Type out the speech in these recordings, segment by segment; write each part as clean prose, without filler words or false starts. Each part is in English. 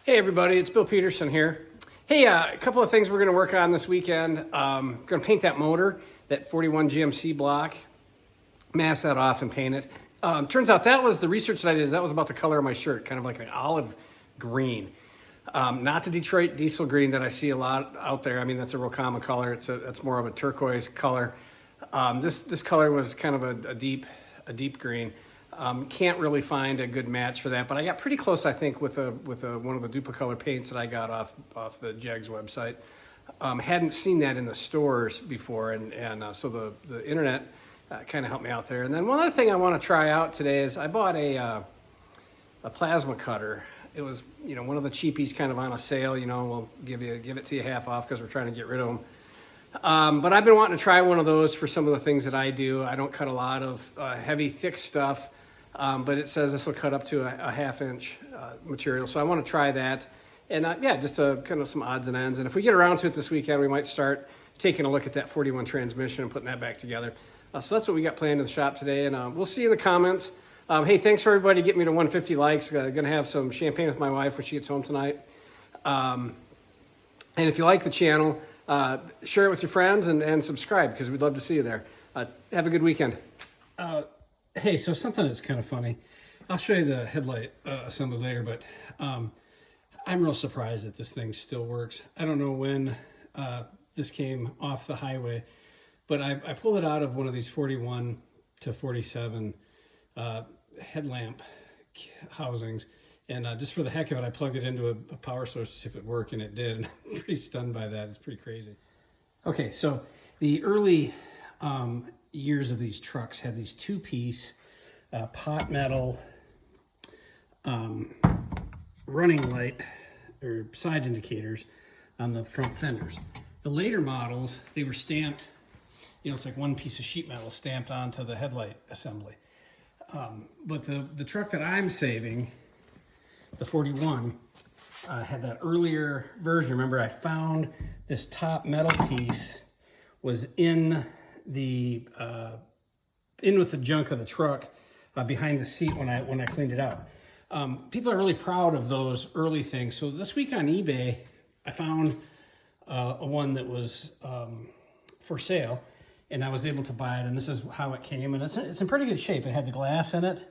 Hey everybody, it's Bill Peterson here. Hey, a couple of things we're going to work on this weekend. Going to paint that motor, that 41 GMC block, mask that off and paint it. Turns out that was the research that I did, that was about the color of my shirt, kind of like an olive green. Not the Detroit diesel green that I see a lot out there. I mean, that's a real common color. That's more of a turquoise color. This color was kind of a deep green. Can't really find a good match for that, but I got pretty close, I think, with one of the Duplicolor paints that I got off the JEGS website. Hadn't seen that in the stores before, and so the internet kind of helped me out there. And then one other thing I want to try out today is I bought a plasma cutter. It was, one of the cheapies kind of on a sale. We'll give it to you half off because we're trying to get rid of them. But I've been wanting to try one of those for some of the things that I do. I don't cut a lot of heavy, thick stuff. But it says this will cut up to a half-inch material, so I want to try that. And just kind of some odds and ends. And if we get around to it this weekend, we might start taking a look at that 41 transmission and putting that back together. So that's what we got planned in the shop today, and we'll see you in the comments. Hey, thanks for everybody getting me to 150 likes. Going to have some champagne with my wife when she gets home tonight. And if you like the channel, share it with your friends and subscribe, because we'd love to see you there. Have a good weekend. Hey, so something that's kind of funny. I'll show you the headlight assembly later, but I'm real surprised that this thing still works. I don't know when this came off the highway, but I pulled it out of one of these 41 to 47 headlamp housings, and just for the heck of it, I plugged it into a power source to see if it worked, and it did. And I'm pretty stunned by that. It's pretty crazy. Okay, so the early years of these trucks had these two-piece pot metal running light or side indicators on the front fenders. The later models, they were stamped, it's like one piece of sheet metal stamped onto the headlight assembly. But the truck that I'm saving, the 41, had that earlier version. Remember, I found this top metal piece was in with the junk of the truck behind the seat when I cleaned it out. People are really proud of those early things. So this week on eBay, I found a one that was for sale, and I was able to buy it. And this is how it came, and it's in pretty good shape. It had the glass in it,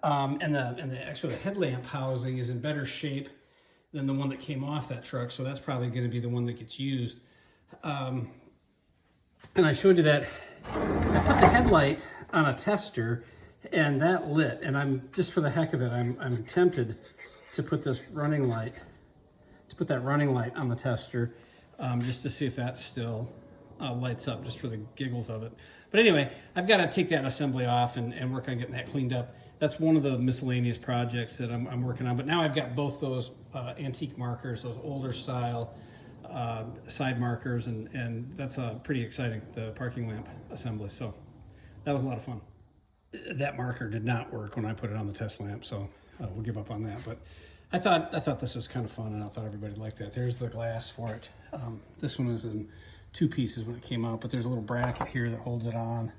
and the headlamp housing is in better shape than the one that came off that truck. So that's probably going to be the one that gets used. And I showed you that I put the headlight on a tester and that lit, and I'm just for the heck of it, I'm tempted to put that running light on the tester, just to see if that still lights up, just for the giggles of it. But anyway, I've got to take that assembly off and work on getting that cleaned up. That's one of the miscellaneous projects that I'm working on. But now I've got both those antique markers, those older style side markers, and that's pretty exciting, the parking lamp assembly. So that was a lot of fun. That marker did not work when I put it on the test lamp, so we'll give up on that. But I thought this was kind of fun, and I thought everybody liked that. There's the glass for it. This one was in two pieces when it came out, but there's a little bracket here that holds it on,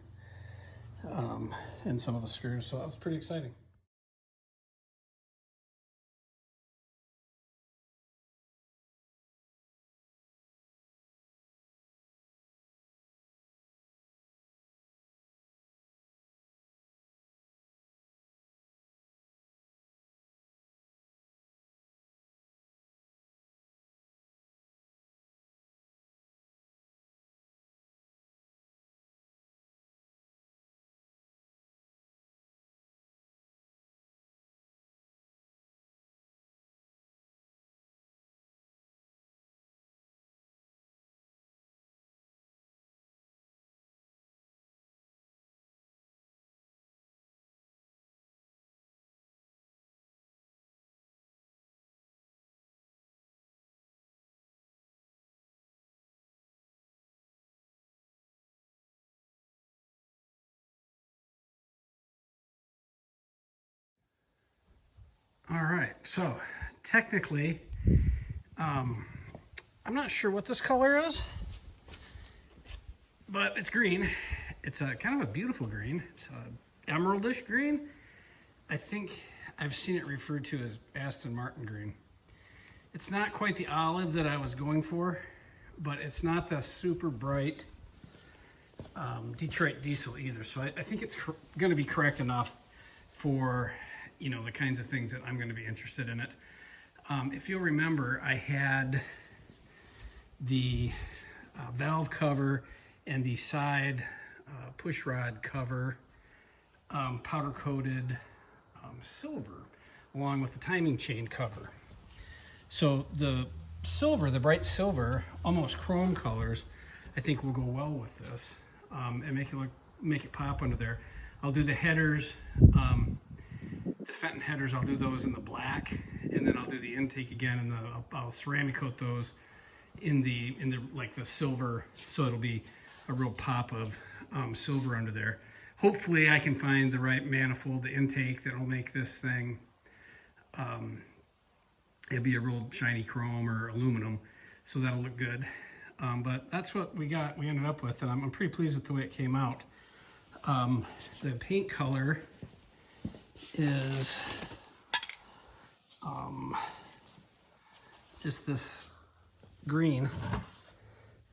and some of the screws, so that was pretty exciting. All right, so technically, I'm not sure what this color is, but it's green. It's a kind of a beautiful green. It's a emeraldish green. I think I've seen it referred to as Aston Martin green. It's not quite the olive that I was going for, but it's not the super bright Detroit diesel either. So I think it's going to be correct enough for, you know, the kinds of things that I'm going to be interested in it. If you'll remember, I had the valve cover and the side push rod cover powder coated silver, along with the timing chain cover. So the silver, the bright silver, almost chrome colors, I think will go well with this and make it pop under there. I'll do the headers, the Fenton headers. I'll do those in the black, and then I'll do the intake again, and I'll ceramic coat those in the like the silver, so it'll be a real pop of silver under there. Hopefully, I can find the right manifold, the intake that will make this thing. It'll be a real shiny chrome or aluminum, so that'll look good. But that's what we got. We ended up with, and I'm pretty pleased with the way it came out. The paint color is just this green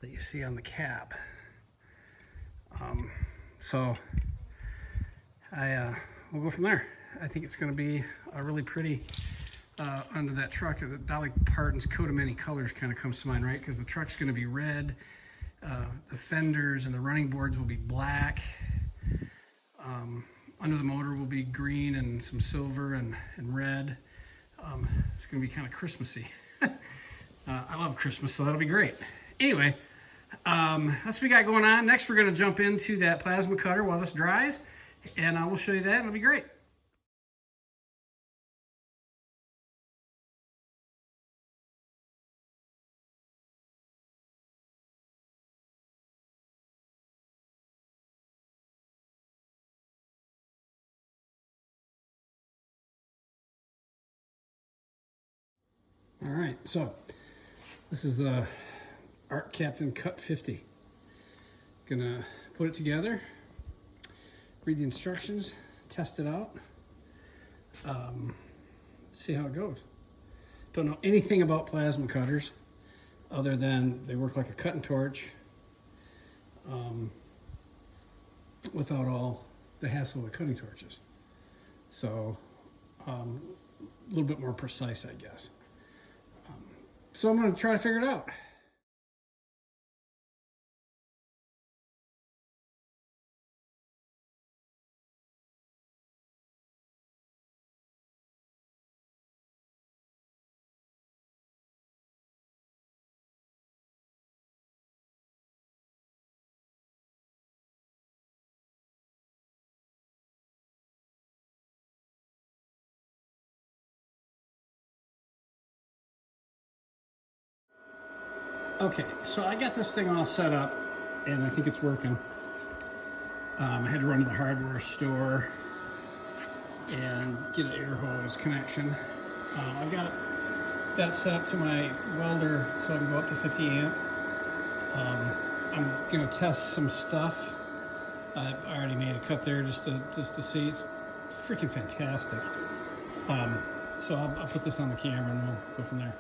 that you see on the cab. So we'll go from there. I think it's going to be a really pretty under that truck. The Dolly Parton's coat of many colors kind of comes to mind, right? Because the truck's going to be red, the fenders and the running boards will be black. Under the motor will be green and some silver and red. It's going to be kind of Christmassy. I love Christmas, so that'll be great. Anyway, that's what we got going on. Next, we're going to jump into that plasma cutter while this dries, and I will show you that. It'll be great. All right, so this is the Art Captain Cut 50. Gonna put it together, read the instructions, test it out, see how it goes. Don't know anything about plasma cutters other than they work like a cutting torch without all the hassle of cutting torches. So a little bit more precise, I guess. So I'm going to try to figure it out. Okay, so I got this thing all set up, and I think it's working. I had to run to the hardware store and get an air hose connection. I've got that set up to my welder so I can go up to 50 amp. I'm gonna test some stuff. I already made a cut there just to see. It's freaking fantastic. So I'll put this on the camera and we'll go from there.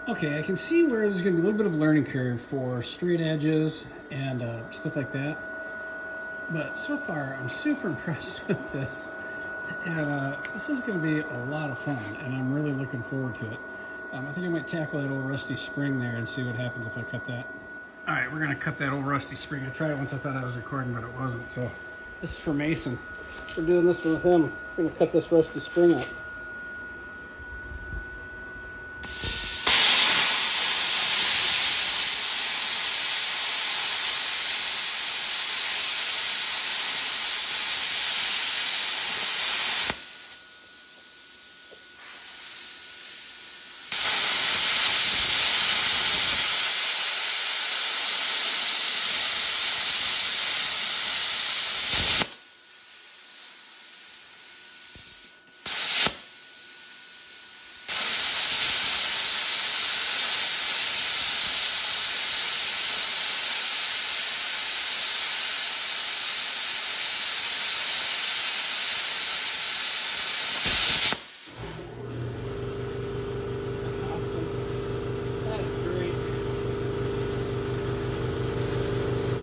Okay, I can see where there's going to be a little bit of a learning curve for straight edges and stuff like that. But so far, I'm super impressed with this. And this is going to be a lot of fun, and I'm really looking forward to it. I think I might tackle that old rusty spring there and see what happens if I cut that. All right, we're going to cut that old rusty spring. I tried it once, I thought I was recording, but it wasn't. So this is for Mason. We're doing this one with him. We're going to cut this rusty spring up.